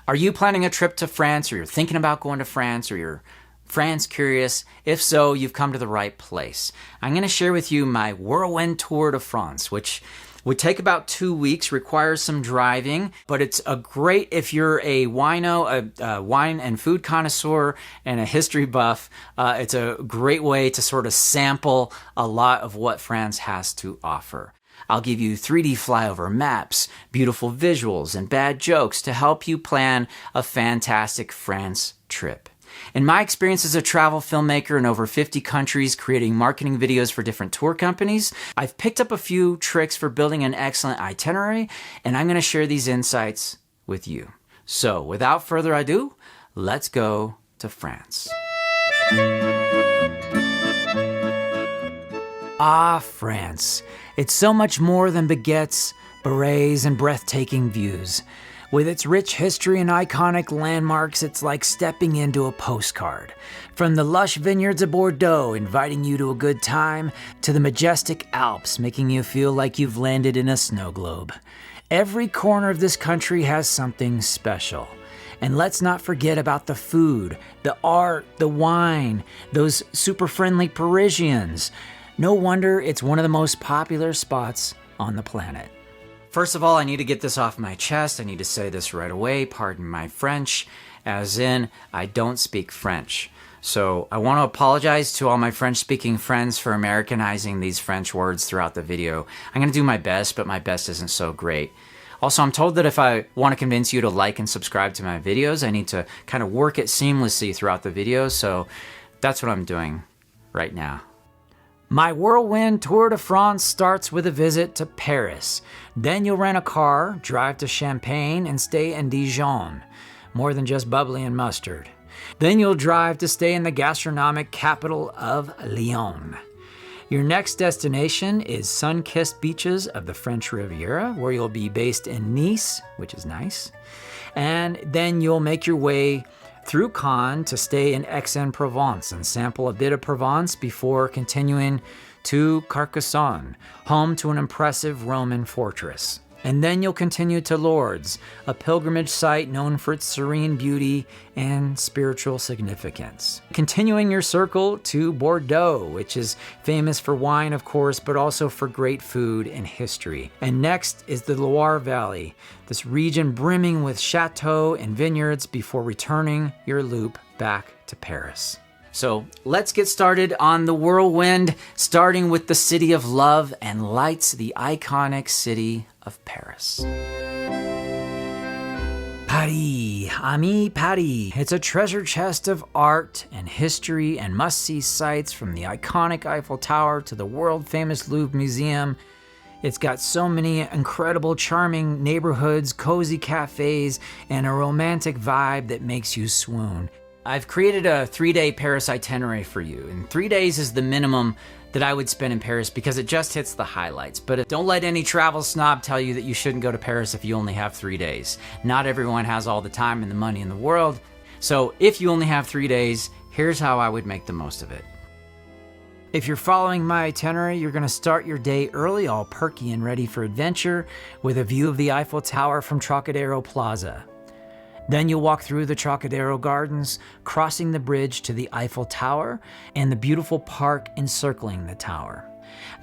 Are you planning a trip to France, or you're thinking about going to France, or you're France curious? If so, you've come to the right place. I'm going to share with you my Whirlwind Tour de France, which would take about 2 weeks, requires some driving, but it's a great, if you're a wino, a wine and food connoisseur, and a history buff, it's a great way to sort of sample a lot of what France has to offer. I'll give you 3D flyover maps, beautiful visuals, and bad jokes to help you plan a fantastic France trip. In my experience as a travel filmmaker in over 50 countries creating marketing videos for different tour companies, I've picked up a few tricks for building an excellent itinerary, and I'm going to share these insights with you. So, without further ado, let's go to France. Ah, France. It's so much more than baguettes, berets, and breathtaking views. With its rich history and iconic landmarks, it's like stepping into a postcard. From the lush vineyards of Bordeaux inviting you to a good time, to the majestic Alps making you feel like you've landed in a snow globe. Every corner of this country has something special. And let's not forget about the food, the art, the wine, those super friendly Parisians. No wonder it's one of the most popular spots on the planet. First of all, I need to get this off my chest. I need to say this right away. Pardon my French, as in, I don't speak French. So I want to apologize to all my French-speaking friends for Americanizing these French words throughout the video. I'm going to do my best, but my best isn't so great. Also, I'm told that if I want to convince you to like and subscribe to my videos, I need to kind of work it seamlessly throughout the video, so that's what I'm doing right now. My Whirlwind Tour de France starts with a visit to Paris. Then you'll rent a car, drive to Champagne, and stay in Dijon. More than just bubbly and mustard. Then you'll drive to stay in the gastronomic capital of Lyon. Your next destination is sun-kissed beaches of the French Riviera, where you'll be based in Nice, which is nice. And then you'll make your way through Cannes to stay in Aix-en Provence and sample a bit of Provence before continuing to Carcassonne, home to an impressive Roman fortress. And then you'll continue to Lourdes, a pilgrimage site known for its serene beauty and spiritual significance. Continuing your circle to Bordeaux, which is famous for wine, of course, but also for great food and history. And next is the Loire Valley, this region brimming with châteaux and vineyards before returning your loop back to Paris. So let's get started on the Whirlwind, starting with the city of love and lights, the iconic city of Paris. Paris, ami Paris. It's a treasure chest of art and history and must-see sights, from the iconic Eiffel Tower to the world-famous Louvre Museum. It's got so many incredible, charming neighborhoods, cozy cafes, and a romantic vibe that makes you swoon. I've created a 3-day Paris itinerary for you, and 3 days is the minimum that I would spend in Paris because it just hits the highlights. But don't let any travel snob tell you that you shouldn't go to Paris if you only have 3 days. Not everyone has all the time and the money in the world. So if you only have 3 days, here's how I would make the most of it. If you're following my itinerary, you're going to start your day early, all perky and ready for adventure, with a view of the Eiffel Tower from Trocadero Plaza. Then you'll walk through the Trocadero Gardens, crossing the bridge to the Eiffel Tower and the beautiful park encircling the tower.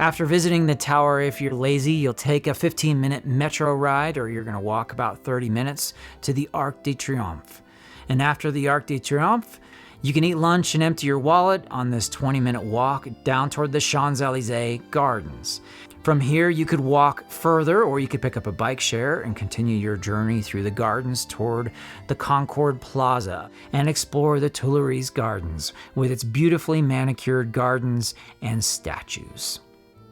After visiting the tower, if you're lazy, you'll take a 15-minute metro ride, or you're going to walk about 30 minutes to the Arc de Triomphe. And after the Arc de Triomphe, you can eat lunch and empty your wallet on this 20-minute walk down toward the Champs-Élysées Gardens. From here, you could walk further, or you could pick up a bike share and continue your journey through the gardens toward the Concorde Plaza and explore the Tuileries Gardens with its beautifully manicured gardens and statues.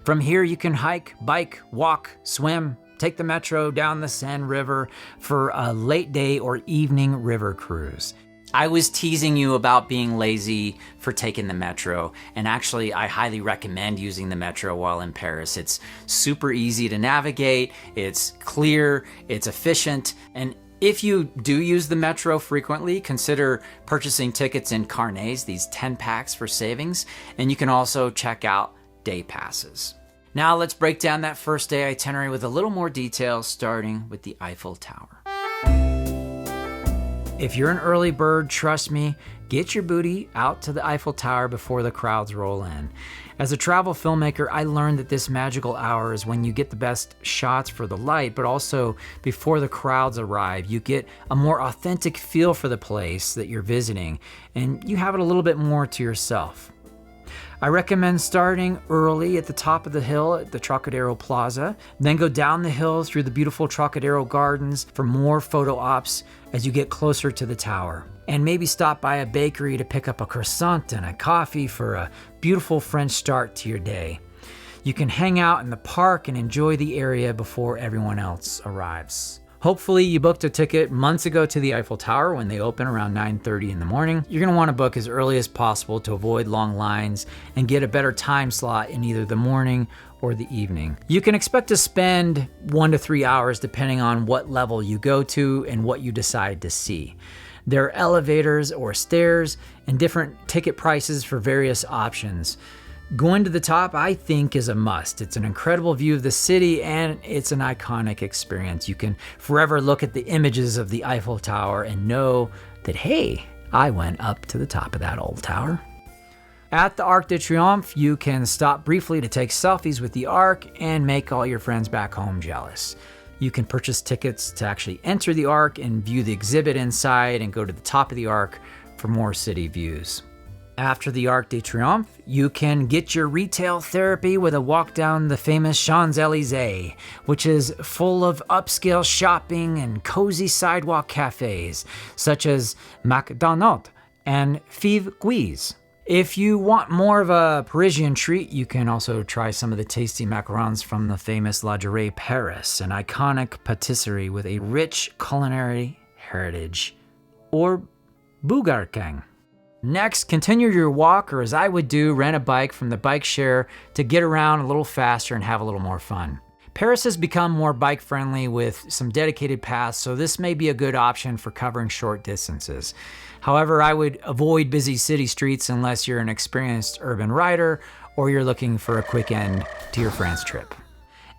From here, you can hike, bike, walk, swim, take the metro down the Seine River for a late day or evening river cruise. I was teasing you about being lazy for taking the metro, and actually I highly recommend using the metro while in Paris. It's super easy to navigate, it's clear, it's efficient, and if you do use the metro frequently, consider purchasing tickets in carnets, these 10 packs for savings, and you can also check out day passes. Now let's break down that first day itinerary with a little more detail, starting with the Eiffel Tower. If you're an early bird, trust me, get your booty out to the Eiffel Tower before the crowds roll in. As a travel filmmaker, I learned that this magical hour is when you get the best shots for the light, but also before the crowds arrive. You get a more authentic feel for the place that you're visiting, and you have it a little bit more to yourself. I recommend starting early at the top of the hill at the Trocadero Plaza, then go down the hill through the beautiful Trocadero Gardens for more photo ops as you get closer to the tower. And maybe stop by a bakery to pick up a croissant and a coffee for a beautiful French start to your day. You can hang out in the park and enjoy the area before everyone else arrives. Hopefully you booked a ticket months ago to the Eiffel Tower when they open around 9:30 in the morning. You're gonna wanna book as early as possible to avoid long lines and get a better time slot in either the morning or the evening. You can expect to spend 1 to 3 hours depending on what level you go to and what you decide to see. There are elevators or stairs and different ticket prices for various options. Going to the top, I think, is a must. It's an incredible view of the city and it's an iconic experience. You can forever look at the images of the Eiffel Tower and know that, hey, I went up to the top of that old tower. At the Arc de Triomphe, you can stop briefly to take selfies with the Arc and make all your friends back home jealous. You can purchase tickets to actually enter the Arc and view the exhibit inside and go to the top of the Arc for more city views. After the Arc de Triomphe, you can get your retail therapy with a walk down the famous Champs-Élysées, which is full of upscale shopping and cozy sidewalk cafes, such as McDonald's and Five Guises. If you want more of a Parisian treat, you can also try some of the tasty macarons from the famous La Durée Paris, an iconic patisserie with a rich culinary heritage, or Bougarking. Next, continue your walk, or as I would do, rent a bike from the bike share to get around a little faster and have a little more fun. Paris has become more bike friendly with some dedicated paths, so this may be a good option for covering short distances. However, I would avoid busy city streets unless you're an experienced urban rider or you're looking for a quick end to your France trip.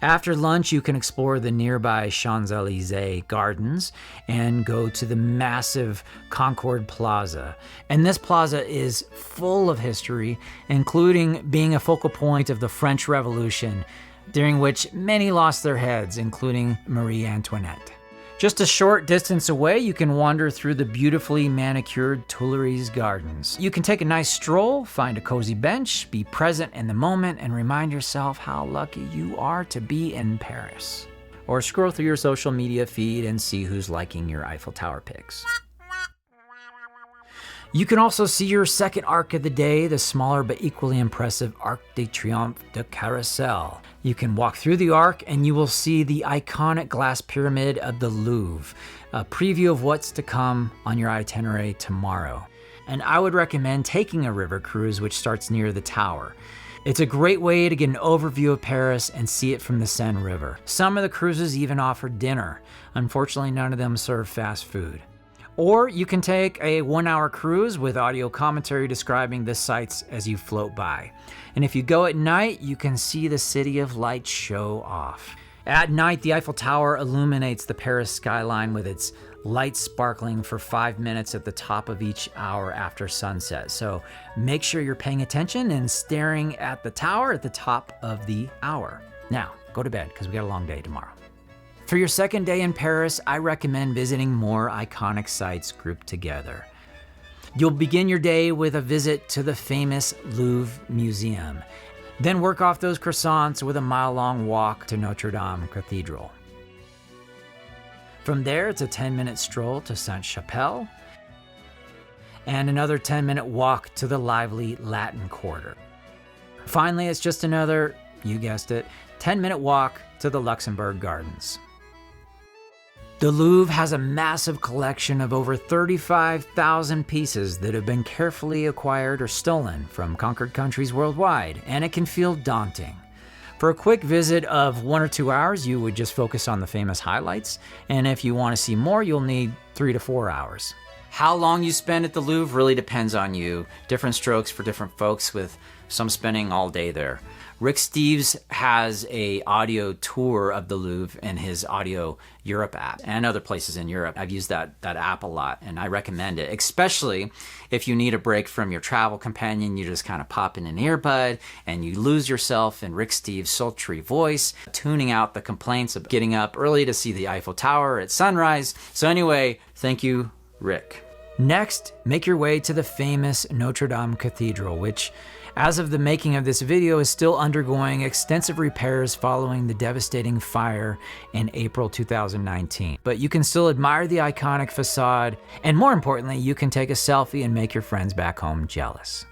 After lunch, you can explore the nearby Champs-Élysées gardens and go to the massive Concorde Plaza. And this plaza is full of history, including being a focal point of the French Revolution, during which many lost their heads, including Marie Antoinette. Just a short distance away, you can wander through the beautifully manicured Tuileries Gardens. You can take a nice stroll, find a cozy bench, be present in the moment, and remind yourself how lucky you are to be in Paris. Or scroll through your social media feed and see who's liking your Eiffel Tower pics. You can also see your second arc of the day, the smaller but equally impressive Arc de Triomphe de Carousel. You can walk through the arc and you will see the iconic glass pyramid of the Louvre, a preview of what's to come on your itinerary tomorrow. And I would recommend taking a river cruise which starts near the tower. It's a great way to get an overview of Paris and see it from the Seine River. Some of the cruises even offer dinner. Unfortunately, none of them serve fast food. Or you can take a 1-hour cruise with audio commentary describing the sights as you float by. And if you go at night, you can see the City of Lights show off. At night, the Eiffel Tower illuminates the Paris skyline with its lights sparkling for 5 minutes at the top of each hour after sunset. So make sure you're paying attention and staring at the tower at the top of the hour. Now, go to bed because we got a long day tomorrow. For your second day in Paris, I recommend visiting more iconic sites grouped together. You'll begin your day with a visit to the famous Louvre Museum. Then work off those croissants with a mile-long walk to Notre Dame Cathedral. From there, it's a 10-minute stroll to Sainte-Chapelle and another 10-minute walk to the lively Latin Quarter. Finally, it's just another, you guessed it, 10-minute walk to the Luxembourg Gardens. The Louvre has a massive collection of over 35,000 pieces that have been carefully acquired or stolen from conquered countries worldwide, and it can feel daunting. For a quick visit of 1 or 2 hours, you would just focus on the famous highlights, and if you want to see more, you'll need 3 to 4 hours. How long you spend at the Louvre really depends on you. Different strokes for different folks, with some spending all day there. Rick Steves has a audio tour of the Louvre in his Audio Europe app and other places in Europe. I've used that app a lot, and I recommend it, especially if you need a break from your travel companion. You just kind of pop in an earbud and you lose yourself in Rick Steves' sultry voice, tuning out the complaints of getting up early to see the Eiffel Tower at sunrise. So anyway, thank you, Rick. Next, make your way to the famous Notre Dame Cathedral, which, as of the making of this video, is still undergoing extensive repairs following the devastating fire in April 2019. But you can still admire the iconic facade, and more importantly, you can take a selfie and make your friends back home jealous.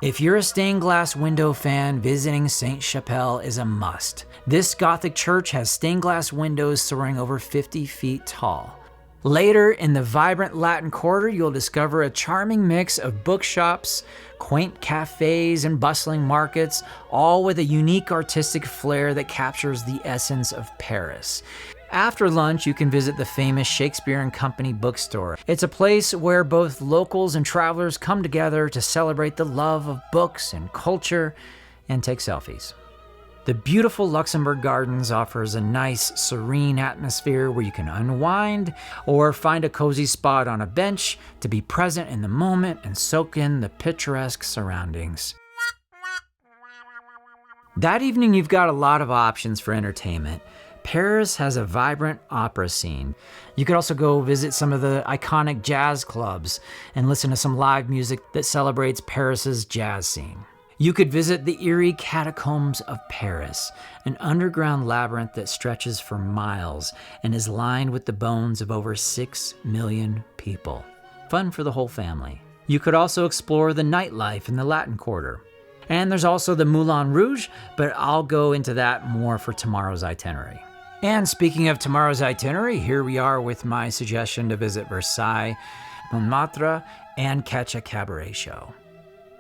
If you're a stained glass window fan, visiting Sainte-Chapelle is a must. This Gothic church has stained glass windows soaring over 50 feet tall. Later, in the vibrant Latin Quarter, you'll discover a charming mix of bookshops, quaint cafes, and bustling markets, all with a unique artistic flair that captures the essence of Paris. After lunch, you can visit the famous Shakespeare and Company bookstore. It's a place where both locals and travelers come together to celebrate the love of books and culture and take selfies. The beautiful Luxembourg Gardens offers a nice, serene atmosphere where you can unwind or find a cozy spot on a bench to be present in the moment and soak in the picturesque surroundings. That evening, you've got a lot of options for entertainment. Paris has a vibrant opera scene. You could also go visit some of the iconic jazz clubs and listen to some live music that celebrates Paris's jazz scene. You could visit the eerie catacombs of Paris, an underground labyrinth that stretches for miles and is lined with the bones of over 6 million people. Fun for the whole family. You could also explore the nightlife in the Latin Quarter. And there's also the Moulin Rouge, but I'll go into that more for tomorrow's itinerary. And speaking of tomorrow's itinerary, here we are with my suggestion to visit Versailles, Montmartre, and catch a cabaret show.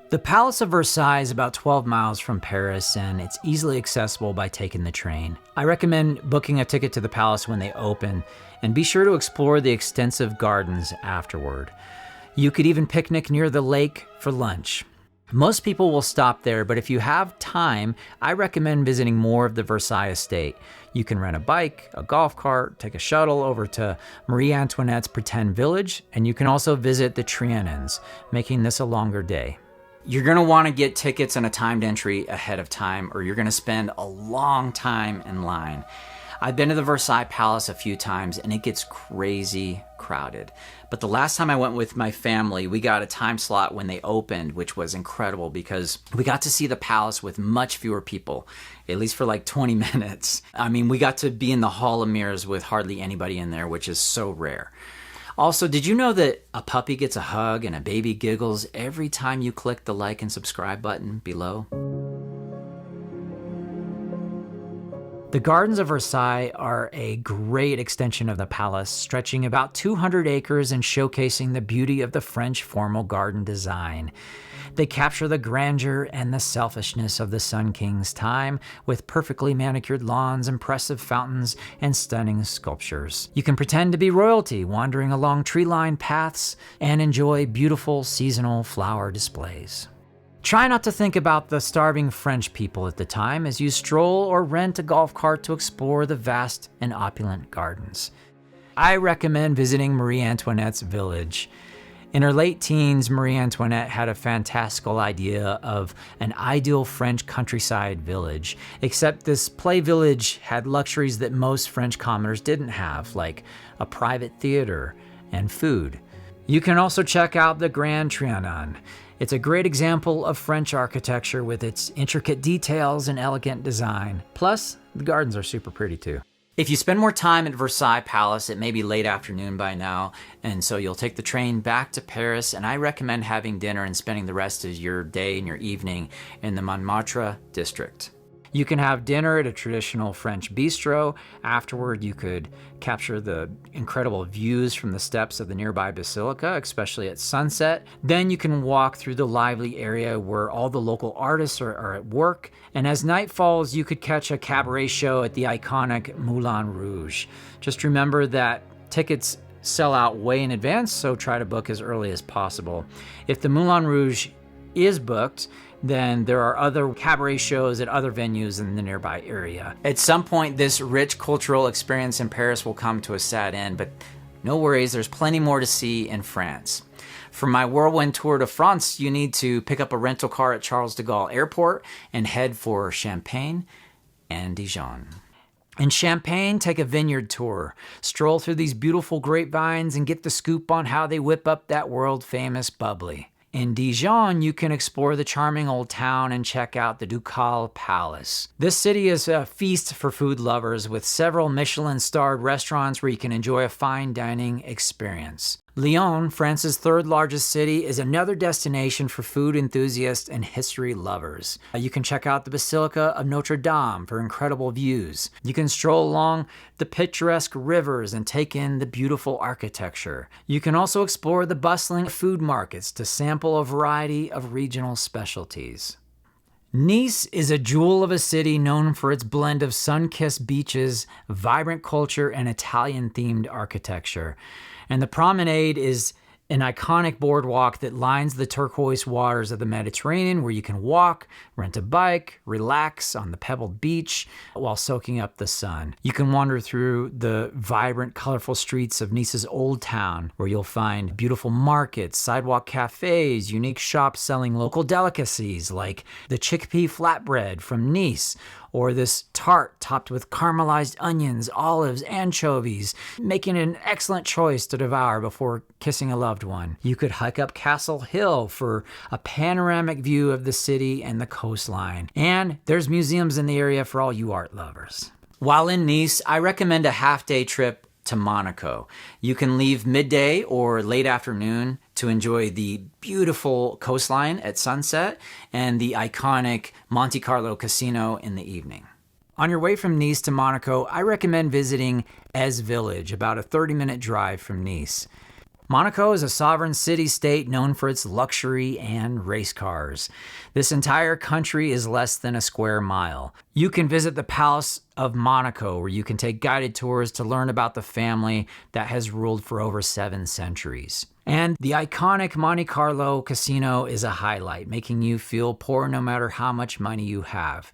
The Palace of Versailles is about 12 miles from Paris, and it's easily accessible by taking the train. I recommend booking a ticket to the palace when they open, and be sure to explore the extensive gardens afterward. You could even picnic near the lake for lunch. Most people will stop there, but if you have time, I recommend visiting more of the Versailles estate. You can rent a bike, a golf cart, take a shuttle over to Marie Antoinette's Pretend Village, and you can also visit the Trianons, making this a longer day. You're going to want to get tickets and a timed entry ahead of time, or you're going to spend a long time in line. I've been to the Versailles Palace a few times, and it gets crazy crowded. But the last time I went with my family, we got a time slot when they opened, which was incredible because we got to see the palace with much fewer people, at least for like 20 minutes. I mean, we got to be in the Hall of Mirrors with hardly anybody in there, which is so rare. Also, did you know that a puppy gets a hug and a baby giggles every time you click the like and subscribe button below? The Gardens of Versailles are a great extension of the palace, stretching about 200 acres and showcasing the beauty of the French formal garden design. They capture the grandeur and the selfishness of the Sun King's time with perfectly manicured lawns, impressive fountains, and stunning sculptures. You can pretend to be royalty, wandering along tree-lined paths, and enjoy beautiful seasonal flower displays. Try not to think about the starving French people at the time as you stroll or rent a golf cart to explore the vast and opulent gardens. I recommend visiting Marie Antoinette's village. In her late teens, Marie Antoinette had a fantastical idea of an ideal French countryside village, except this play village had luxuries that most French commoners didn't have, like a private theater and food. You can also check out the Grand Trianon. It's a great example of French architecture with its intricate details and elegant design. Plus, the gardens are super pretty too. If you spend more time at Versailles Palace, it may be late afternoon by now, and so you'll take the train back to Paris, and I recommend having dinner and spending the rest of your day and your evening in the Montmartre district. You can have dinner at a traditional French bistro. Afterward, you could capture the incredible views from the steps of the nearby basilica, especially at sunset. Then you can walk through the lively area where all the local artists are at work. And as night falls, you could catch a cabaret show at the iconic Moulin Rouge. Just remember that tickets sell out way in advance, so try to book as early as possible. If the Moulin Rouge is booked, then there are other cabaret shows at other venues in the nearby area. At some point, this rich cultural experience in Paris will come to a sad end, but no worries, there's plenty more to see in France. For my Whirlwind Tour de France, you need to pick up a rental car at Charles de Gaulle Airport and head for Champagne and Dijon. In Champagne, take a vineyard tour. Stroll through these beautiful grapevines and get the scoop on how they whip up that world-famous bubbly. In Dijon, you can explore the charming old town and check out the Ducal Palace. This city is a feast for food lovers with several Michelin-starred restaurants where you can enjoy a fine dining experience. Lyon, France's third largest city, is another destination for food enthusiasts and history lovers. You can check out the Basilica of Notre Dame for incredible views. You can stroll along the picturesque rivers and take in the beautiful architecture. You can also explore the bustling food markets to sample a variety of regional specialties. Nice is a jewel of a city known for its blend of sun-kissed beaches, vibrant culture, and Italian-themed architecture. And the promenade is an iconic boardwalk that lines the turquoise waters of the Mediterranean where you can walk, rent a bike, relax on the pebbled beach while soaking up the sun. You can wander through the vibrant, colorful streets of Nice's Old Town where you'll find beautiful markets, sidewalk cafes, unique shops selling local delicacies like the chickpea flatbread from Nice, or this tart topped with caramelized onions, olives, anchovies, making it an excellent choice to devour before kissing a loved one. You could hike up Castle Hill for a panoramic view of the city and the coastline. And there's museums in the area for all you art lovers. While in Nice, I recommend a half-day trip to Monaco. You can leave midday or late afternoon to enjoy the beautiful coastline at sunset and the iconic Monte Carlo casino in the evening. On your way from Nice to Monaco, I recommend visiting Aix Village, about a 30-minute drive from Nice. Monaco is a sovereign city-state known for its luxury and race cars. This entire country is less than a square mile. You can visit the Palace of Monaco, where you can take guided tours to learn about the family that has ruled for over 7 centuries. And the iconic Monte Carlo casino is a highlight, making you feel poor no matter how much money you have.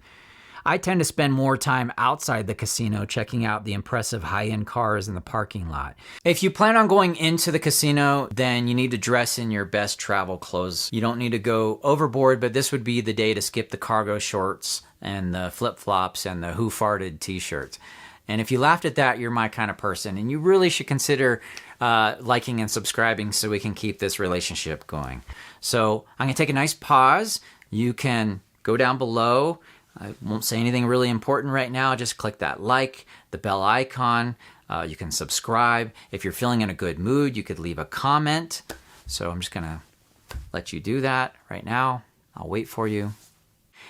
I tend to spend more time outside the casino checking out the impressive high-end cars in the parking lot. If you plan on going into the casino, then you need to dress in your best travel clothes. You don't need to go overboard, but this would be the day to skip the cargo shorts and the flip-flops and the who farted t-shirts. And if you laughed at that, you're my kind of person, and you really should consider liking and subscribing so we can keep this relationship going. So I'm going to take a nice pause. You can go down below. I won't say anything really important right now. Just click that like, the bell icon. You can subscribe. If you're feeling in a good mood, you could leave a comment. So I'm just going to let you do that right now. I'll wait for you.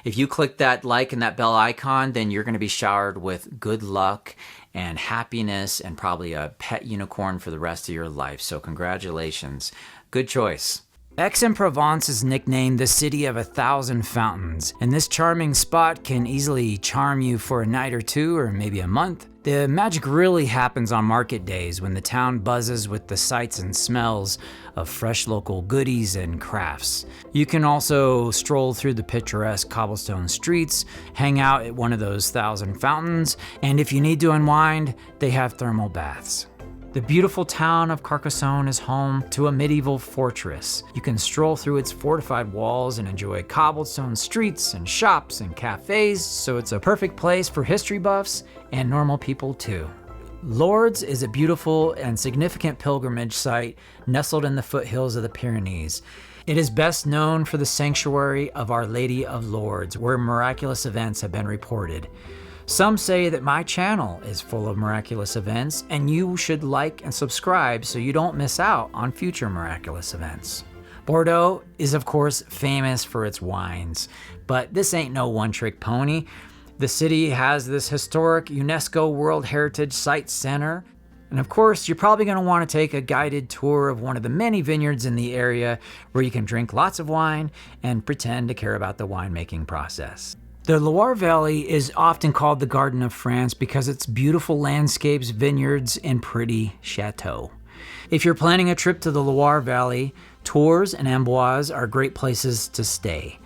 If you click that like and that bell icon, then you're going to be showered with good luck and happiness and probably a pet unicorn for the rest of your life. So congratulations. Good choice. Aix-en-Provence is nicknamed the city of 1,000 fountains, and this charming spot can easily charm you for a night or two or maybe a month. The magic really happens on market days when the town buzzes with the sights and smells of fresh local goodies and crafts. You can also stroll through the picturesque cobblestone streets, hang out at one of those 1,000 fountains, and if you need to unwind, they have thermal baths. The beautiful town of Carcassonne is home to a medieval fortress. You can stroll through its fortified walls and enjoy cobblestone streets and shops and cafes, so it's a perfect place for history buffs and normal people too. Lourdes is a beautiful and significant pilgrimage site nestled in the foothills of the Pyrenees. It is best known for the sanctuary of Our Lady of Lourdes, where miraculous events have been reported. Some say that my channel is full of miraculous events, and you should like and subscribe so you don't miss out on future miraculous events. Bordeaux is, of course, famous for its wines, but this ain't no one-trick pony. The city has this historic UNESCO World Heritage Site Center, and of course, you're probably going to want to take a guided tour of one of the many vineyards in the area where you can drink lots of wine and pretend to care about the winemaking process. The Loire Valley is often called the Garden of France because its beautiful landscapes, vineyards, and pretty chateaux. If you're planning a trip to the Loire Valley, Tours and Amboise are great places to stay.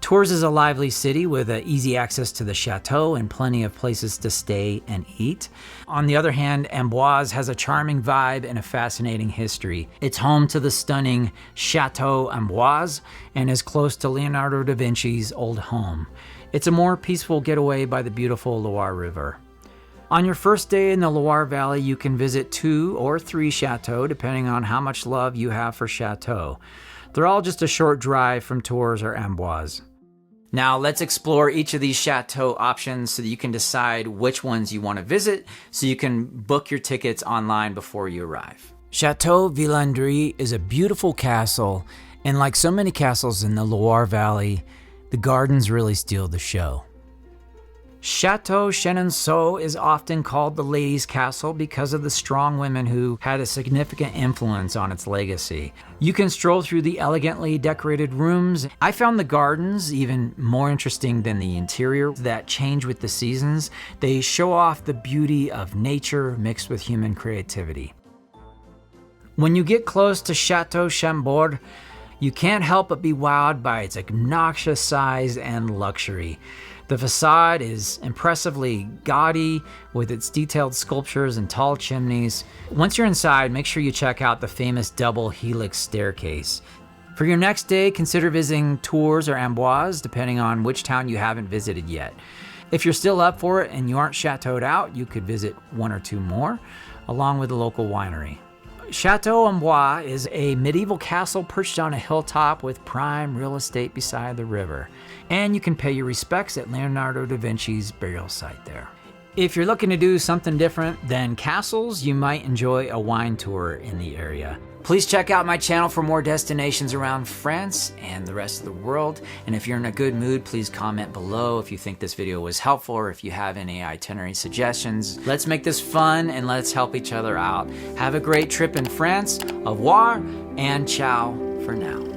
Tours is a lively city with easy access to the châteaux and plenty of places to stay and eat. On the other hand, Amboise has a charming vibe and a fascinating history. It's home to the stunning Château Amboise and is close to Leonardo da Vinci's old home. It's a more peaceful getaway by the beautiful Loire River. On your first day in the Loire Valley, you can visit 2 or 3 chateaux, depending on how much love you have for chateau. They're all just a short drive from Tours or Amboise. Now let's explore each of these chateau options so that you can decide which ones you want to visit, so you can book your tickets online before you arrive. Chateau Villandry is a beautiful castle, and like so many castles in the Loire Valley, the gardens really steal the show. Chateau Chenonceau is often called the ladies' castle because of the strong women who had a significant influence on its legacy. You can stroll through the elegantly decorated rooms. I found the gardens even more interesting than the interior that change with the seasons. They show off the beauty of nature mixed with human creativity. When you get close to Chateau Chambord, you can't help but be wowed by its obnoxious size and luxury. The facade is impressively gaudy with its detailed sculptures and tall chimneys. Once you're inside, make sure you check out the famous double helix staircase. For your next day, consider visiting Tours or Amboise, depending on which town you haven't visited yet. If you're still up for it and you aren't chateaued out, you could visit 1 or 2 more, along with a local winery. Chateau Amboise is a medieval castle perched on a hilltop with prime real estate beside the river. And you can pay your respects at Leonardo da Vinci's burial site there. If you're looking to do something different than castles, you might enjoy a wine tour in the area. Please check out my channel for more destinations around France and the rest of the world. And if you're in a good mood, please comment below if you think this video was helpful or if you have any itinerary suggestions. Let's make this fun and let's help each other out. Have a great trip in France. Au revoir and ciao for now.